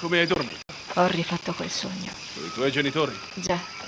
Come hai dormito? Ho rifatto quel sogno. Sui tuoi genitori? Già.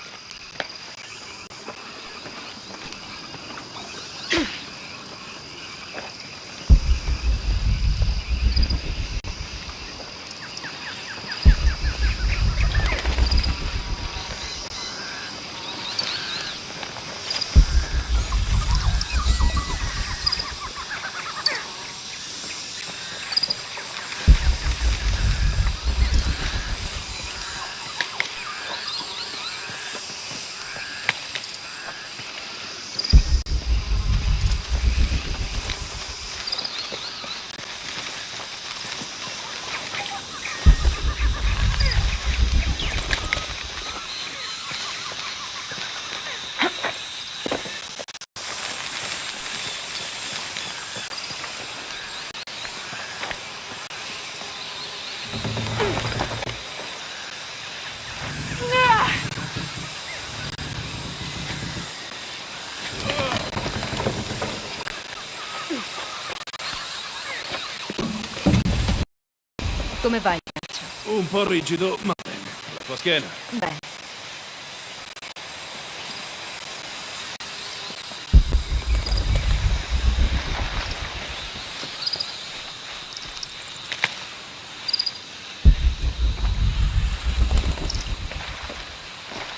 Come vai, Caccia? Un po' rigido, ma bene. La tua schiena? Bene.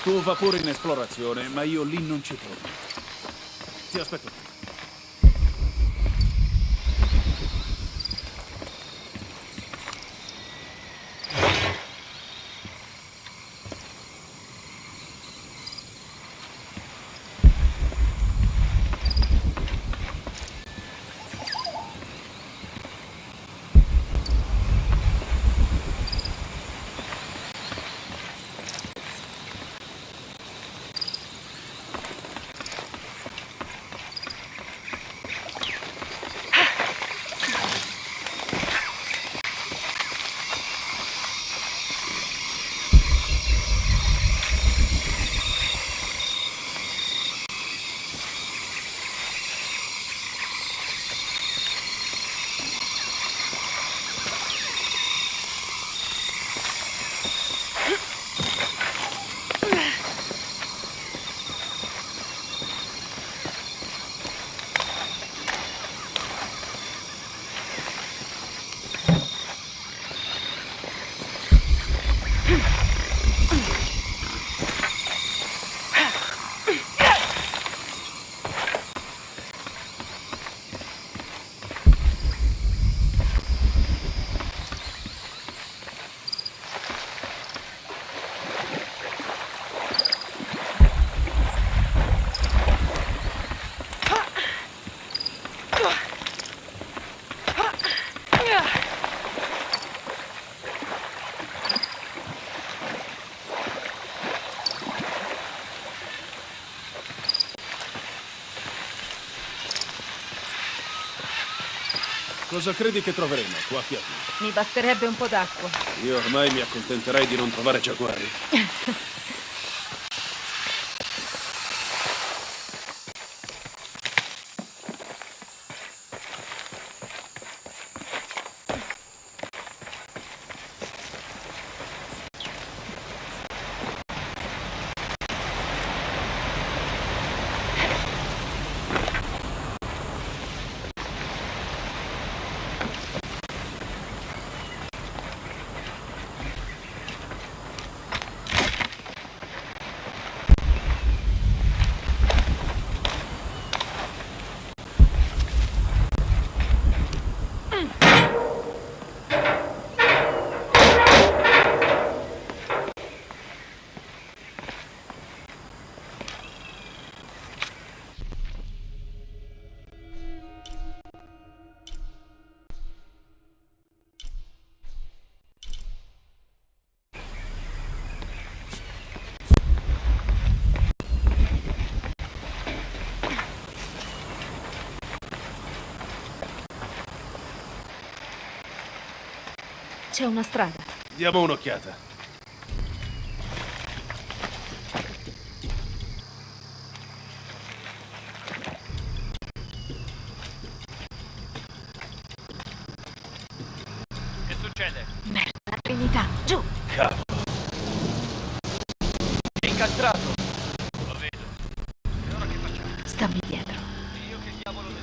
Tuo vapore in esplorazione, ma io lì non ci torno. Ti aspetto qui. Cosa credi che troveremo qua a Chiavi? Mi basterebbe un po' d'acqua. Io ormai mi accontenterei di non trovare giaguari. C'è una strada. Diamo un'occhiata. Che succede? Merda, la Trinità. sta, giù. Cavolo. È incastrato. Lo vedo. E ora che facciamo? Stammi dietro. Io che diavolo ne...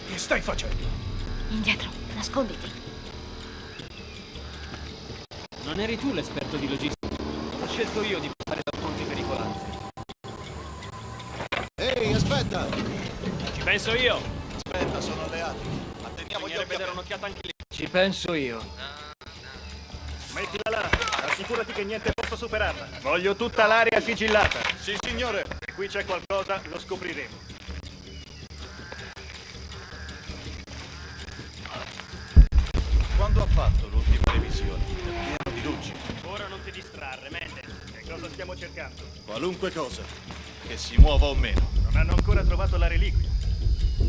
Che stai facendo? Indietro, nasconditi. Non eri tu l'esperto di logistica? Ho scelto io di passare da ponti pericolanti. Ehi, aspetta! Ci penso io! Aspetta, sono alleati. Ma teniamo gli Bisognerebbe occhi dare aperti. un'occhiata anche lì. Ci penso io. Mettila là, assicurati che niente possa superarla. Voglio tutta l'area sigillata. Sì, signore! Se qui c'è qualcosa, lo scopriremo. Quando ha fatto l'ultima revisione? È pieno di luci. Ora non ti distrarre, Mendes. Che cosa stiamo cercando? Qualunque cosa. Che si muova o meno. Non hanno ancora trovato la reliquia.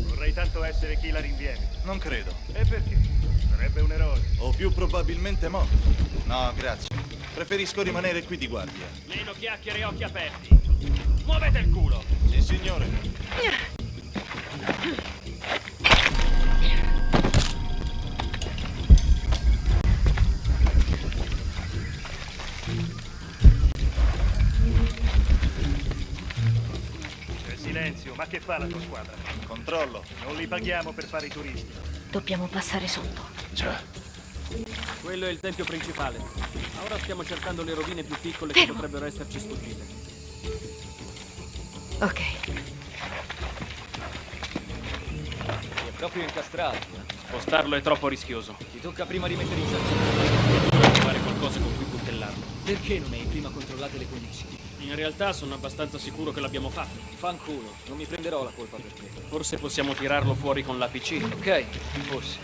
Vorrei tanto essere chi la rinviene. Non credo. E perché? Sarebbe un eroe. O più probabilmente morto. No, grazie. Preferisco rimanere qui di guardia. Meno chiacchiere e occhi aperti. Muovete il culo! Sì, signore. C'è silenzio, ma che fa la tua squadra? Controllo. Non li paghiamo per fare i turisti. Dobbiamo passare sotto. Già. Quello è il tempio principale. Ora stiamo cercando le rovine più piccole che Fermo. potrebbero esserci sfuggite. Ok. È proprio incastrato. Spostarlo è troppo rischioso. Ti tocca prima rimettere in stazione. Fare qualcosa con cui puntellarlo. Perché non hai prima controllate le condizioni? In realtà sono abbastanza sicuro che l'abbiamo fatto. Fanculo, non mi prenderò la colpa per te. Forse possiamo tirarlo fuori con l'APC. Ok, forse.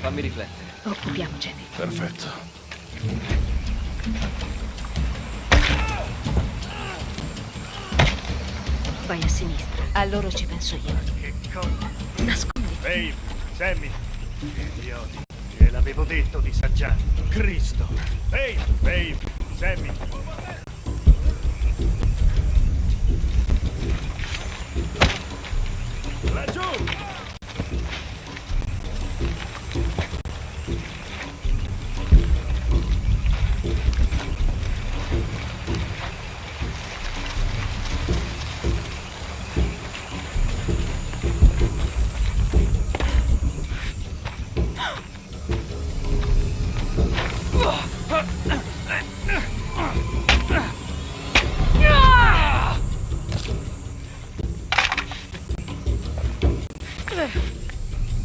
Fammi riflettere. Occupiamocene. Perfetto. Vai a sinistra. A loro ci penso io. Che cosa? Nasconditi. Babe, Sammy. Idioti. Te l'avevo detto di saggiare. Cristo. Babe, Sammy. Laggiù!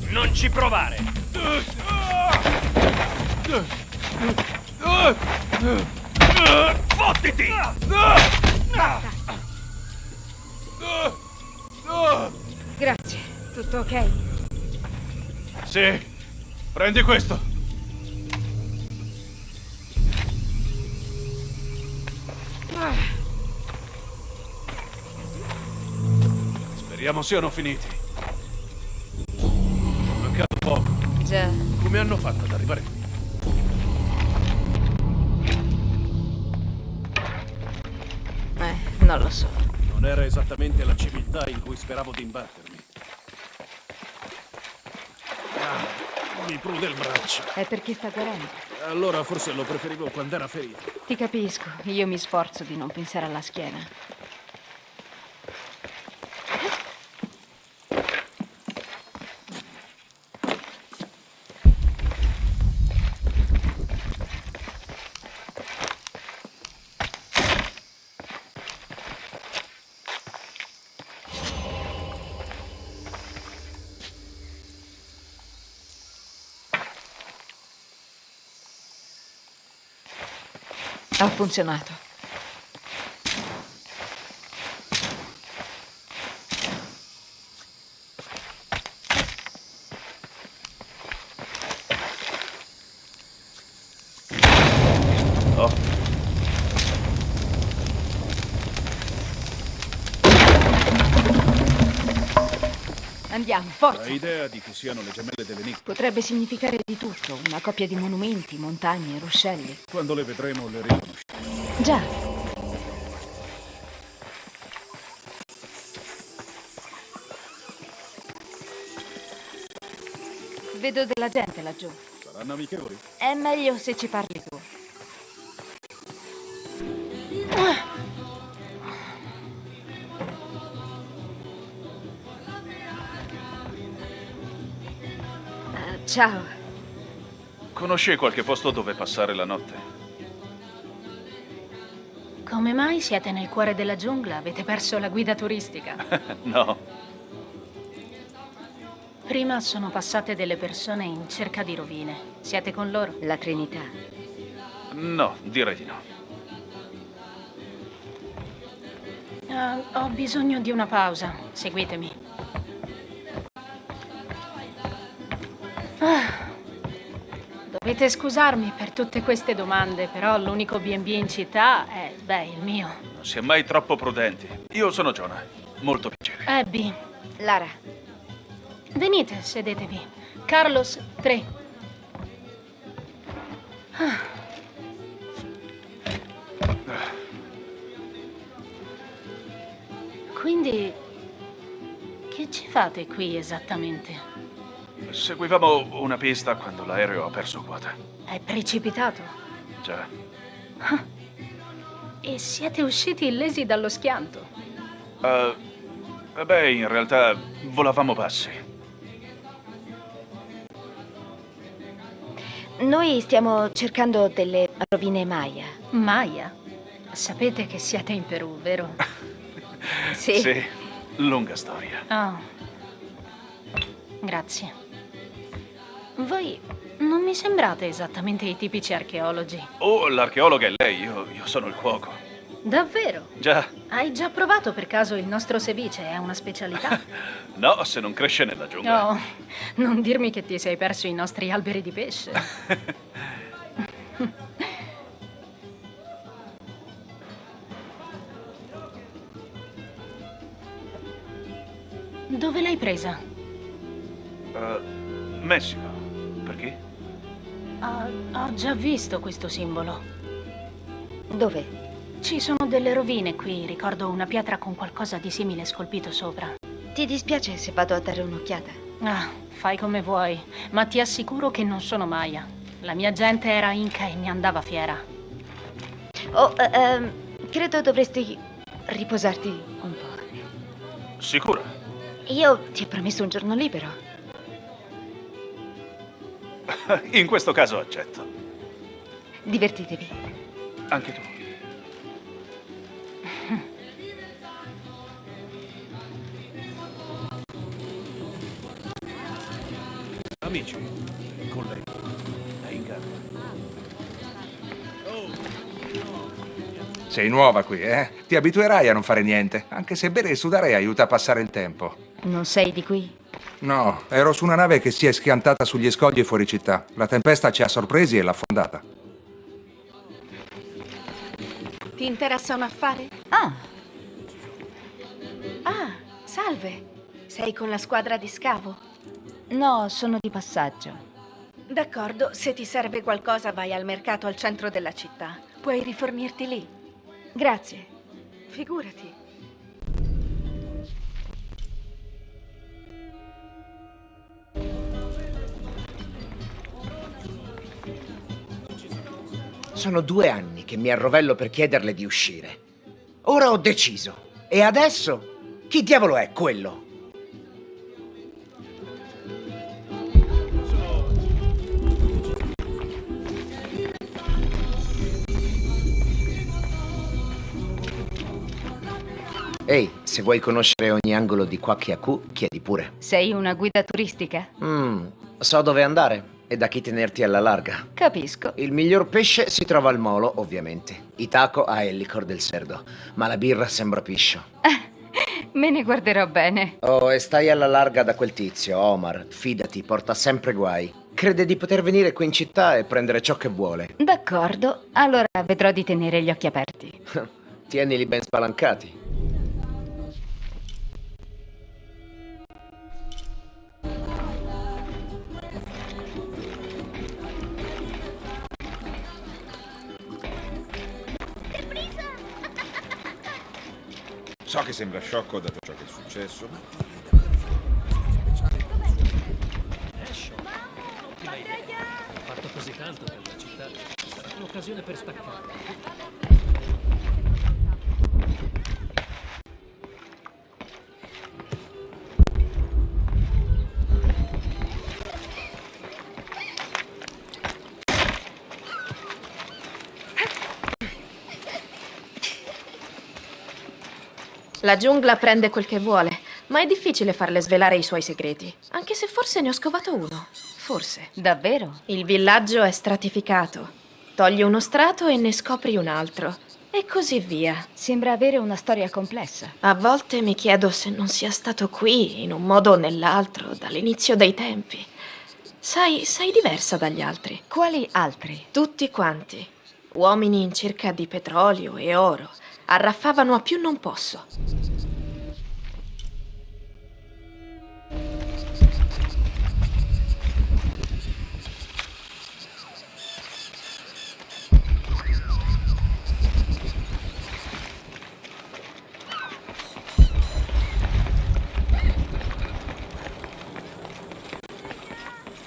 Non ci provare! Fottiti! Grazie. Tutto ok? Sì. Prendi questo. Speriamo siano finiti. Mancato poco. Già. Come hanno fatto ad arrivare qui? Non lo so. Non era esattamente la civiltà in cui speravo di imbattermi. Mi prude il braccio. È perché sta guarendo. Allora forse lo preferivo quando era ferito. Ti capisco. Io mi sforzo di non pensare alla schiena. Ha funzionato. Oh, Andiamo, forza. hai idea di chi siano le gemelle dell'Enigma? Potrebbe significare di tutto. Una coppia di monumenti, montagne, ruscelli. Quando le vedremo le riconosceremo. Già. Vedo della gente laggiù. Saranno amichevoli? È meglio se ci parli tu. Ciao. Conosci qualche posto dove passare la notte? Come mai siete nel cuore della giungla? Avete perso la guida turistica? No. Prima sono passate delle persone in cerca di rovine. Siete con loro? La Trinità. No, direi di no. Ho bisogno di una pausa. Seguitemi. Dovete scusarmi per tutte queste domande, però l'unico B&B in città è, il mio. Non si è mai troppo prudenti. Io sono Jonah. Molto piacere. Abby, Lara. venite, sedetevi. Carlos, 3. Quindi, che ci fate qui esattamente? Seguivamo una pista quando l'aereo ha perso quota. È precipitato? Già. E siete usciti illesi dallo schianto? In realtà volavamo bassi. Noi stiamo cercando delle rovine Maya. Maya? Sapete che siete in Perù, vero? Sì. Sì, lunga storia. Oh. Grazie. Voi non mi sembrate esattamente i tipici archeologi. Oh, l'archeologa è lei, io sono il cuoco. Davvero? Già. Hai già provato per caso il nostro ceviche? È una specialità? No, se non cresce nella giungla. Oh, non dirmi che ti sei perso i nostri alberi di pesce. Dove l'hai presa? Messico. Perché? Ho già visto questo simbolo. Dove? Ci sono delle rovine qui, ricordo una pietra con qualcosa di simile scolpito sopra. Ti dispiace se vado a dare un'occhiata? Fai come vuoi, ma ti assicuro che non sono Maya. La mia gente era Inca e ne andava fiera. Oh, credo dovresti riposarti un po'. Sicura? Io ti ho promesso un giorno libero. In questo caso accetto. Divertitevi. Anche tu. Amici, colleghi, è in gamba. Sei nuova qui, eh? Ti abituerai a non fare niente, anche se bere e sudare aiuta a passare il tempo. Non sei di qui? No, ero su una nave che si è schiantata sugli scogli fuori città. La tempesta ci ha sorpresi e l'ha affondata. Ti interessa un affare? Ah, Salve. Sei con la squadra di scavo? no, sono di passaggio. D'accordo, se ti serve qualcosa vai al mercato al centro della città. Puoi rifornirti lì. Grazie. Figurati. Sono 2 anni che mi arrovello per chiederle di uscire. Ora ho deciso. E adesso? Chi diavolo è quello? Ehi, se vuoi conoscere ogni angolo di Kwakyaku, chiedi pure. Sei una guida turistica? So dove andare e da chi tenerti alla larga. Capisco. Il miglior pesce si trova al molo, ovviamente. Itaco ha il licor del cerdo, ma la birra sembra piscio. Me ne guarderò bene. Oh, e stai alla larga da quel tizio, Omar. Fidati, porta sempre guai. Crede di poter venire qui in città e prendere ciò che vuole. D'accordo, allora vedrò di tenere gli occhi aperti. Tienili ben spalancati. So che sembra sciocco dato ciò che è successo, ma un'occasione per staccare. La giungla prende quel che vuole, ma è difficile farle svelare i suoi segreti. Anche se forse ne ho scovato uno. Forse. Davvero? Il villaggio è stratificato. Togli uno strato e ne scopri un altro. E così via. Sembra avere una storia complessa. A volte mi chiedo se non sia stato qui, in un modo o nell'altro, dall'inizio dei tempi. Sei diversa dagli altri. Quali altri? Tutti quanti. Uomini in cerca di petrolio e oro. Arraffavano a più non posso.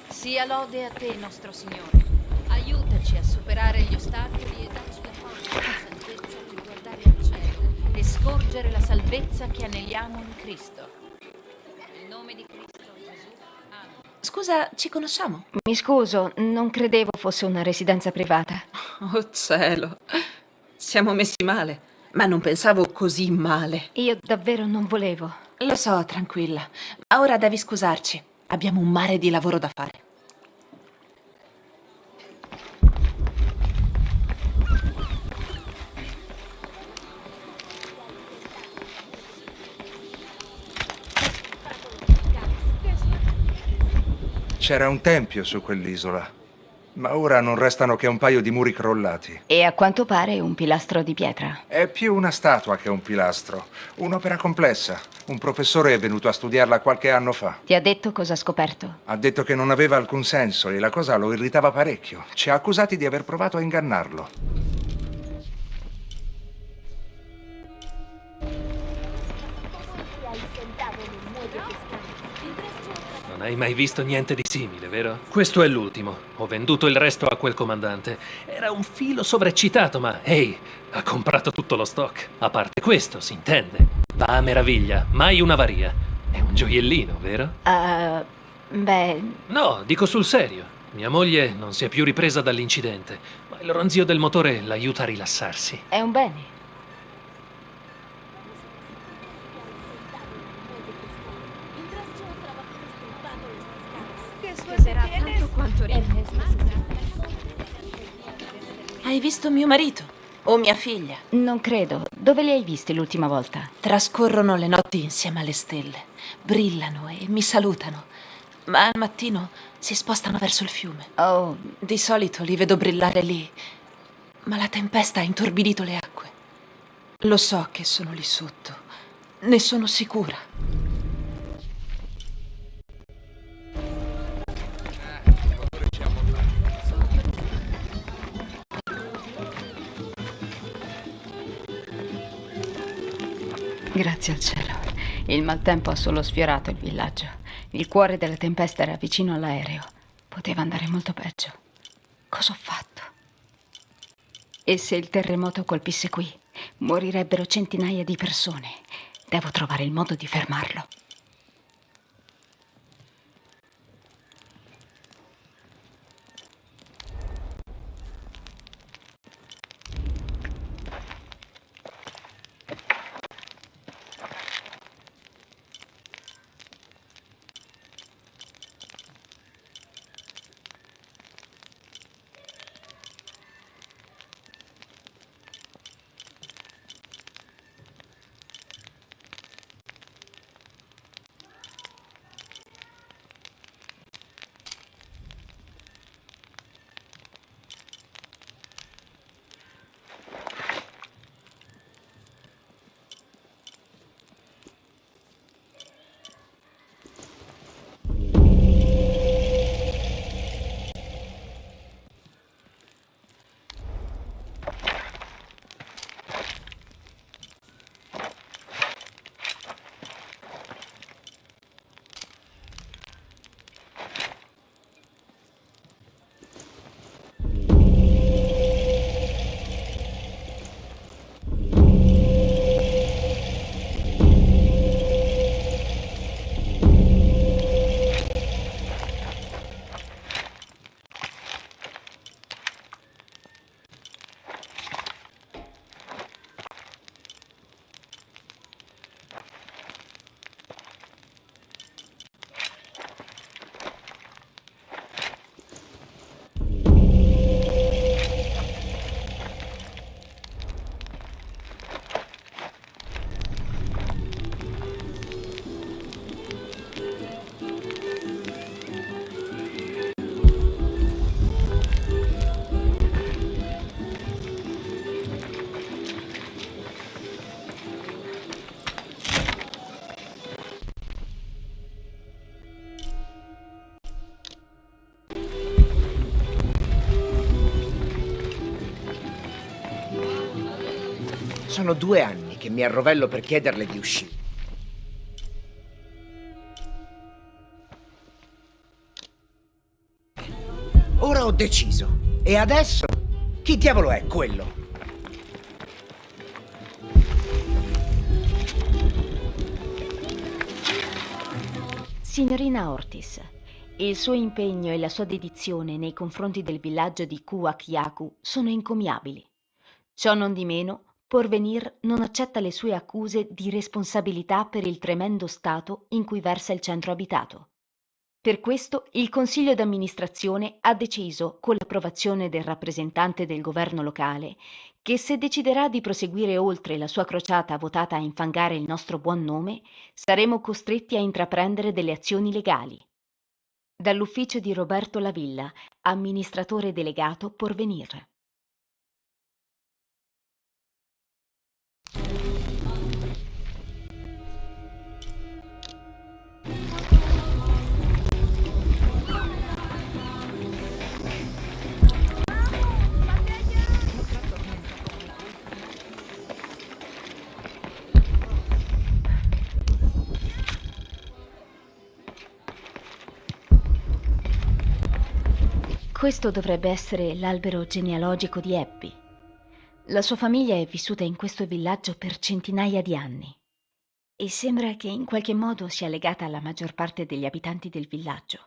Sia lode a te, nostro Signore. Aiutaci a superare gli ostacoli e dacci la forza e la salvezza di guardare al cielo e scorgere la salvezza che aneliamo in Cristo. Nel nome di Cristo Gesù. Amen. Scusa, ci conosciamo? Mi scuso, non credevo fosse una residenza privata. Oh cielo, siamo messi male, ma non pensavo così male. Io davvero non volevo. Lo so, tranquilla, ma ora devi scusarci. Abbiamo un mare di lavoro da fare. C'era un tempio su quell'isola, ma ora non restano che un paio di muri crollati. E a quanto pare un pilastro di pietra. È più una statua che un pilastro. Un'opera complessa. Un professore è venuto a studiarla qualche anno fa. Ti ha detto cosa ha scoperto? Ha detto che non aveva alcun senso e la cosa lo irritava parecchio. Ci ha accusati di aver provato a ingannarlo. Non hai mai visto niente di simile, vero? Questo è l'ultimo. Ho venduto il resto a quel comandante. Era un filo sovraccitato, ma ehi, ha comprato tutto lo stock. A parte questo, si intende. Va a meraviglia, mai un'avaria. È un gioiellino, vero? Beh, No, dico sul serio. Mia moglie non si è più ripresa dall'incidente, ma il ronzio del motore l'aiuta a rilassarsi. è un bene. Tanto quanto Hai visto mio marito? O mia figlia? Non credo. Dove li hai visti l'ultima volta? Trascorrono le notti insieme alle stelle. Brillano e mi salutano. Ma al mattino si spostano verso il fiume. Oh, Di solito li vedo brillare lì. Ma la tempesta ha intorbidito le acque. Lo so che sono lì sotto. Ne sono sicura. grazie al cielo. Il maltempo ha solo sfiorato il villaggio. Il cuore della tempesta era vicino all'aereo. Poteva andare molto peggio. Cosa ho fatto? E se il terremoto colpisse qui, morirebbero centinaia di persone. Devo trovare il modo di fermarlo. Sono 2 anni che mi arrovello per chiederle di uscire. Ora ho deciso. E adesso? Chi diavolo è quello? Signorina Ortis, il suo impegno e la sua dedizione nei confronti del villaggio di Kuwak Yaku sono encomiabili. Ciò non di meno, Porvenir non accetta le sue accuse di responsabilità per il tremendo stato in cui versa il centro abitato. Per questo il Consiglio d'amministrazione ha deciso, con l'approvazione del rappresentante del governo locale, che se deciderà di proseguire oltre la sua crociata votata a infangare il nostro buon nome, saremo costretti a intraprendere delle azioni legali. Dall'ufficio di Roberto Lavilla, amministratore delegato Porvenir. Questo dovrebbe essere l'albero genealogico di Happy. La sua famiglia è vissuta in questo villaggio per centinaia di anni e sembra che in qualche modo sia legata alla maggior parte degli abitanti del villaggio.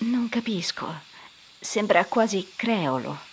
Non capisco. Sembra quasi creolo.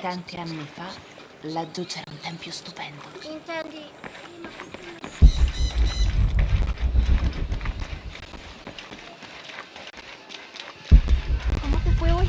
Tanti anni fa, laggiù c'era un tempio stupendo. Intendi? ¿Cómo te fue hoy?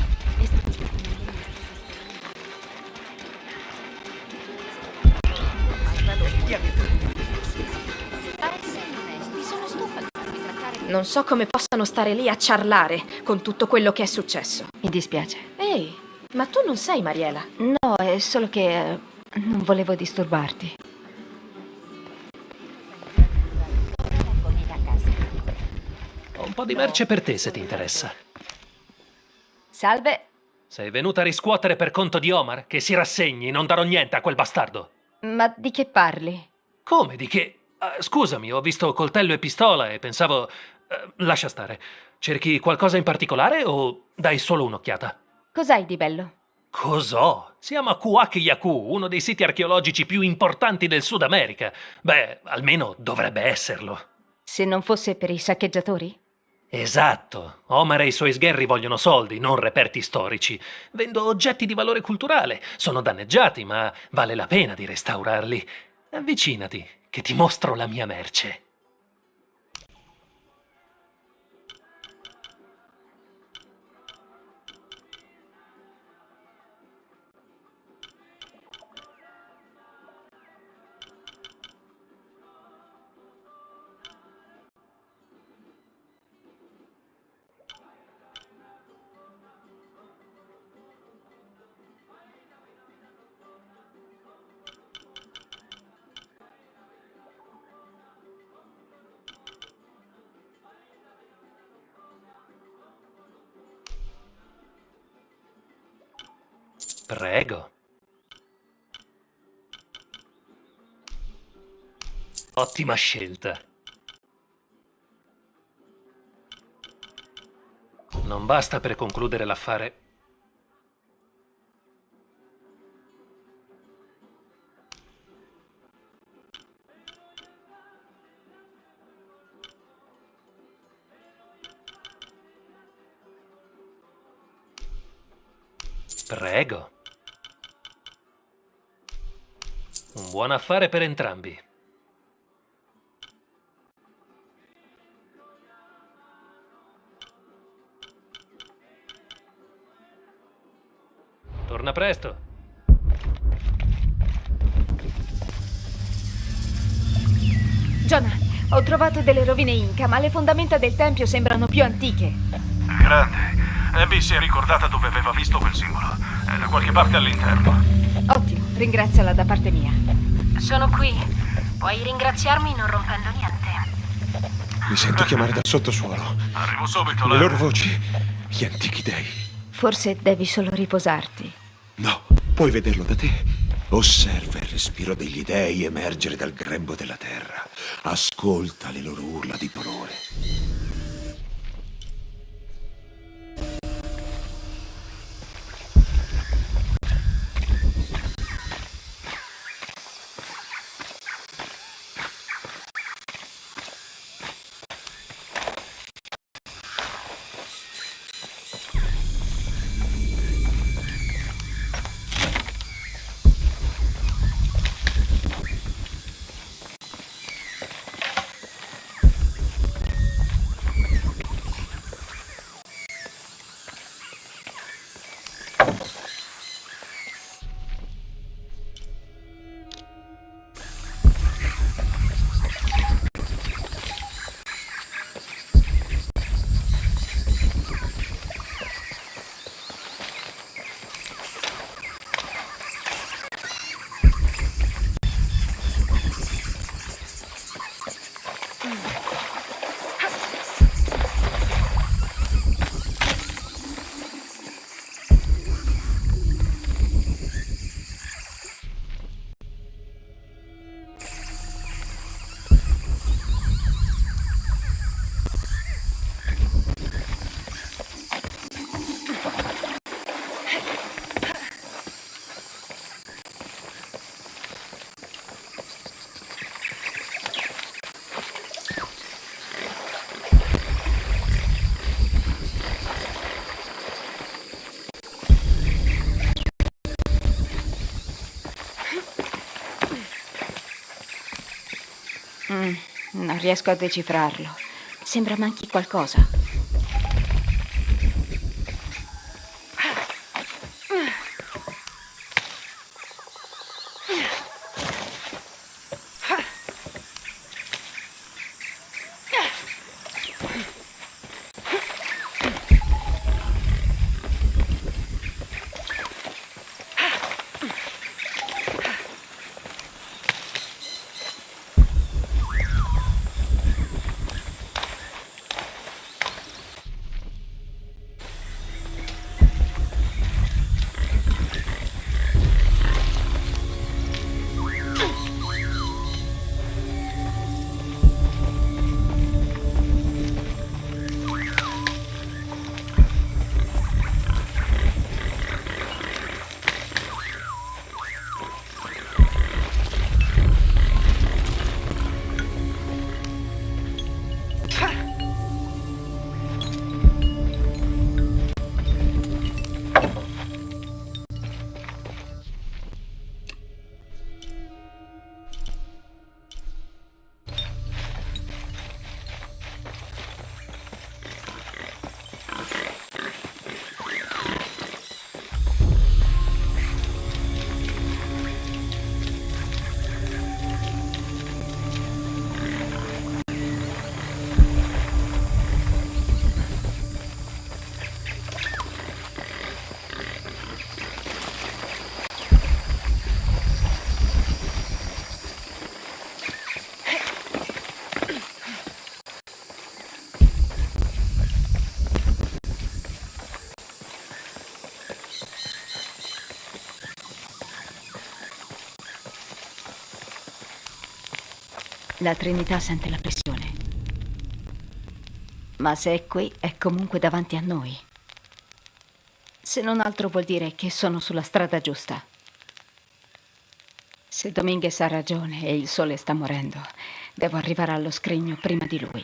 Non so come possano stare lì a ciarlare con tutto quello che è successo. Mi dispiace. Ehi, ma tu non sei Mariela. No, è solo che non volevo disturbarti. Ho un po' di merce per te, se ti interessa. Salve. Sei venuta a riscuotere per conto di Omar? Che si rassegni, non darò niente a quel bastardo. Ma di che parli? Come, di che? Scusami, ho visto coltello e pistola e pensavo... lascia stare. Cerchi qualcosa in particolare o dai solo un'occhiata? Cos'hai di bello? Cos'ho? Siamo a Kuwak Yaku, uno dei siti archeologici più importanti del Sud America. Beh, almeno dovrebbe esserlo. Se non fosse per i saccheggiatori? Esatto. Omar e i suoi sgherri vogliono soldi, non reperti storici. Vendo oggetti di valore culturale. Sono danneggiati, ma vale la pena di restaurarli. Avvicinati, che ti mostro la mia merce. Prego. Ottima scelta. Non basta per concludere l'affare. Prego. Un buon affare per entrambi. Torna presto. Jonah, ho trovato delle rovine Inca, ma le fondamenta del tempio sembrano più antiche. Grande. Abby si è ricordata dove aveva visto quel simbolo. È da qualche parte all'interno. Ottimo, ringraziala da parte mia. Sono qui. Puoi ringraziarmi non rompendo niente. Mi sento chiamare dal sottosuolo. Arrivo subito, Le loro voci, gli antichi dei. Forse devi solo riposarti. No, puoi vederlo da te. Osserva il respiro degli dei emergere dal grembo della terra. Ascolta le loro urla di dolore. Non riesco a decifrarlo. Sembra manchi qualcosa. La Trinità sente la pressione. Ma se è qui, è comunque davanti a noi. Se non altro vuol dire che sono sulla strada giusta. Se Dominguez ha ragione e il sole sta morendo, devo arrivare allo scrigno prima di lui.